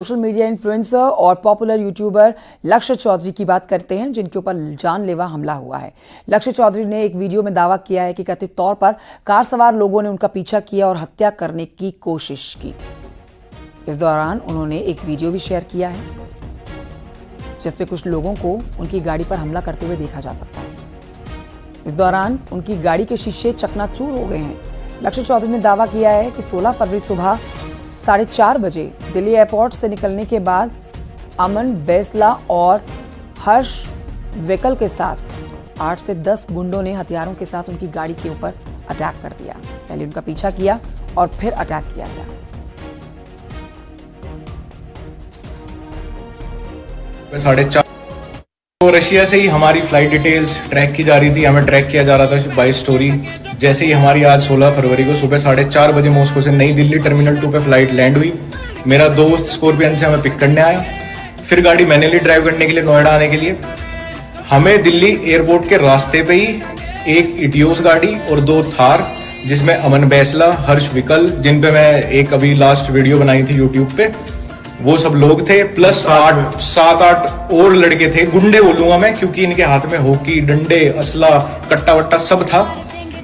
Social media influencer और popular YouTuber लक्ष्य चौधरी की बात करते हैं, जिनके ऊपर जानलेवा हमला हुआ है। लक्ष्य चौधरी ने एक वीडियो में दावा किया है कि कथित तौर पर कार सवार लोगों ने उनका पीछा किया और हत्या करने की कोशिश की। इस दौरान उन्होंने एक वीडियो भी शेयर किया है, जिसमें कुछ लोगों को उनकी गाड़ी पर हमला करते हुए देखा जा सकता है। इस दौरान उनकी गाड़ी के शीशे चकनाचूर हो गए हैं। लक्ष्य चौधरी ने दावा किया है कि 16 फरवरी सुबह 4:30 बजे दिल्ली एयरपोर्ट से निकलने के बाद अमन बैसला और हर्ष विकल के साथ 8 से 10 गुंडों ने हथियारों के साथ उनकी गाड़ी के ऊपर अटैक कर दिया। पहले उनका पीछा किया और फिर अटैक किया गया। तो रशिया से ही हमारी फ्लाइट डिटेल्स ट्रैक की जा रही थी, हमें ट्रैक किया जा रहा था बाय स्टोरी। जैसे ही हमारी आज 16 फरवरी को सुबह 4:30 बजे मॉस्को से नई दिल्ली टर्मिनल 2 पे फ्लाइट लैंड हुई। मेरा दोस्त स्कॉर्पियन से हमें पिक करने आया, फिर गाड़ी मैन्युअली ड्राइव करने के लिए नोएडा आने के लिए। हमें दिल्ली एयरपोर्ट के रास्ते पे ही एक इटियोस गाड़ी और 2 थार, जिसमें अमन बैसला, हर्ष विकल, जिन पे मैं एक अभी लास्ट वीडियो बनाई थी यूट्यूब पे, वो सब लोग थे, प्लस 7-8 और लड़के थे। गुंडे बोलूंगा मैं, क्योंकि इनके हाथ में हॉकी, डंडे, असला, कट्टा वट्टा सब था।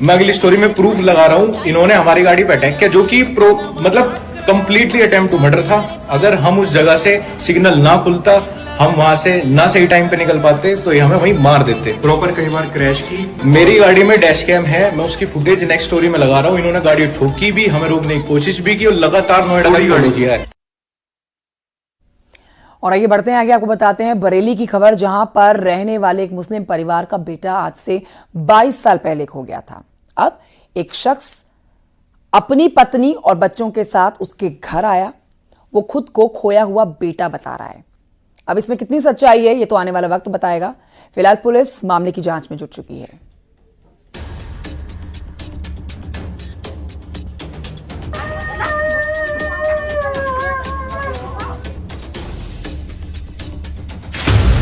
मैं अगली स्टोरी में प्रूफ लगा रहा हूं। इन्होंने हमारी गाड़ी पे अटैक किया, जो कि मतलब कंप्लीटली अटेम्प्ट टू मर्डर था। अगर हम उस जगह से सिग्नल ना खुलता, हम वहां से ना सही टाइम पे निकल पाते, तो ये हमें वहीं मार देते। प्रॉपर कई बार क्रैश की। मेरी गाड़ी में डैश कैम है, मैं उसकी फुटेज नेक्स्ट स्टोरी में लगा रहा हूँ। इन्होंने गाड़ी ठोकी भी, हमें रोकने की कोशिश भी की और लगातार नोएडा का गाड़ी किया है। और आइए बढ़ते हैं आगे, आपको बताते हैं बरेली की खबर, जहां पर रहने वाले एक मुस्लिम परिवार का बेटा आज से 22 साल पहले खो गया था। अब एक शख्स अपनी पत्नी और बच्चों के साथ उसके घर आया। वो खुद को खोया हुआ बेटा बता रहा है। अब इसमें कितनी सच्चाई है, ये तो आने वाला वक्त बताएगा। फिलहाल पुलिस मामले की जांच में जुट चुकी है।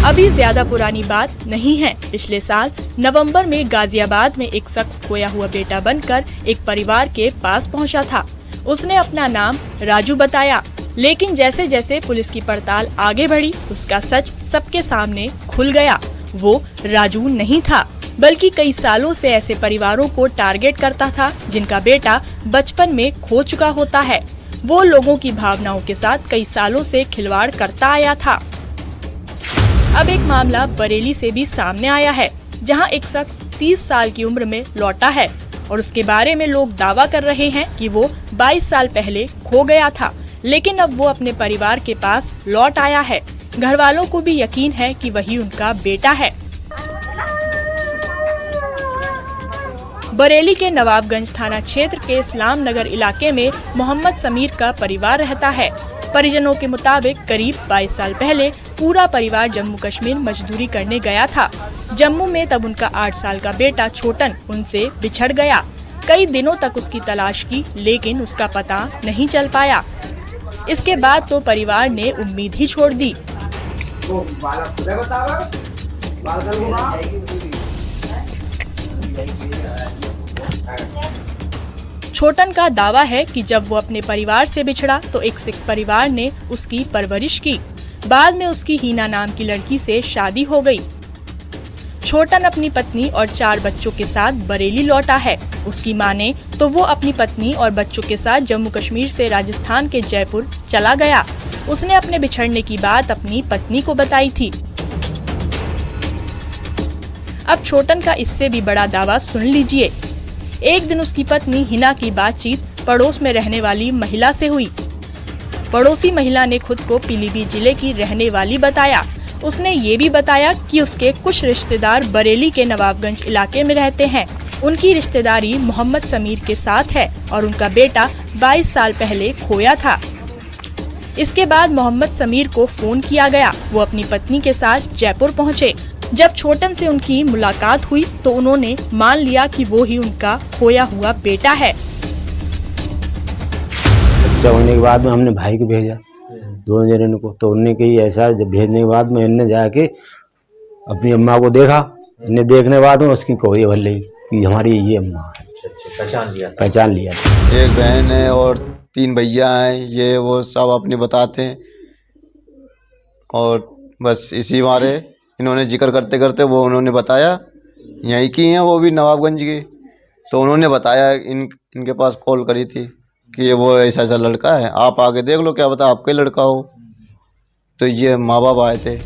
अभी ज्यादा पुरानी बात नहीं है। पिछले साल नवंबर में गाजियाबाद में एक शख्स खोया हुआ बेटा बनकर एक परिवार के पास पहुंचा था। उसने अपना नाम राजू बताया, लेकिन जैसे जैसे पुलिस की पड़ताल आगे बढ़ी, उसका सच सबके सामने खुल गया। वो राजू नहीं था, बल्कि कई सालों से ऐसे परिवारों को टारगेट करता था जिनका बेटा बचपन में खो चुका होता है। वो लोगों की भावनाओं के साथ कई सालों से खिलवाड़ करता आया था। अब एक मामला बरेली से भी सामने आया है, जहां एक शख्स 30 साल की उम्र में लौटा है और उसके बारे में लोग दावा कर रहे हैं कि वो 22 साल पहले खो गया था, लेकिन अब वो अपने परिवार के पास लौट आया है। घर वालों को भी यकीन है कि वही उनका बेटा है। बरेली के नवाबगंज थाना क्षेत्र के इस्लाम नगर इलाके में मोहम्मद समीर का परिवार रहता है। परिजनों के मुताबिक करीब 22 साल पहले पूरा परिवार जम्मू कश्मीर मजदूरी करने गया था। जम्मू में तब उनका 8 साल का बेटा छोटन उनसे बिछड़ गया। कई दिनों तक उसकी तलाश की, लेकिन उसका पता नहीं चल पाया। इसके बाद तो परिवार ने उम्मीद ही छोड़ दी। छोटन का दावा है कि जब वो अपने परिवार से बिछड़ा तो एक सिख परिवार ने उसकी परवरिश की। बाद में उसकी हीना नाम की लड़की से शादी हो गई। छोटन अपनी पत्नी और 4 बच्चों के साथ बरेली लौटा है। उसकी माने तो वो अपनी पत्नी और बच्चों के साथ जम्मू कश्मीर से राजस्थान के जयपुर चला गया। उसने अपने बिछड़ने की बात अपनी पत्नी को बताई थी। अब छोटन का इससे भी बड़ा दावा सुन लीजिए। एक दिन उसकी पत्नी हिना की बातचीत पड़ोस में रहने वाली महिला से हुई। पड़ोसी महिला ने खुद को पीलीभीत जिले की रहने वाली बताया। उसने ये भी बताया कि उसके कुछ रिश्तेदार बरेली के नवाबगंज इलाके में रहते हैं। उनकी रिश्तेदारी मोहम्मद समीर के साथ है और उनका बेटा 22 साल पहले खोया था। इसके बाद मोहम्मद समीर को फोन किया गया। वो अपनी पत्नी के साथ जयपुर पहुँचे। जब छोटन से उनकी मुलाकात हुई तो उन्होंने मान लिया कि वो ही उनका खोया हुआ बेटा है। बच्चा होने के बाद में हमने भाई को भेजा, 2 जने को, तो उनने कही ऐसा। जब भेजने के बाद में इनने जाके अपनी अम्मा को देखा। इन्हें देखने के बाद में उसकी कोई भर ली कि हमारी ये अम्मा है। पहचान लिया। एक बहन है और 3 भैया हैं। ये वो सब अपने बताते हैं और बस इसी मारे इन्होंने जिक्र करते करते वो उन्होंने बताया यहीं की हैं वो भी नवाबगंज की। तो उन्होंने बताया इनके पास कॉल करी थी कि ये वो ऐसा ऐसा लड़का है, आप आके देख लो क्या पता आपका ही लड़का हो। तो ये माँ बाप आए थे।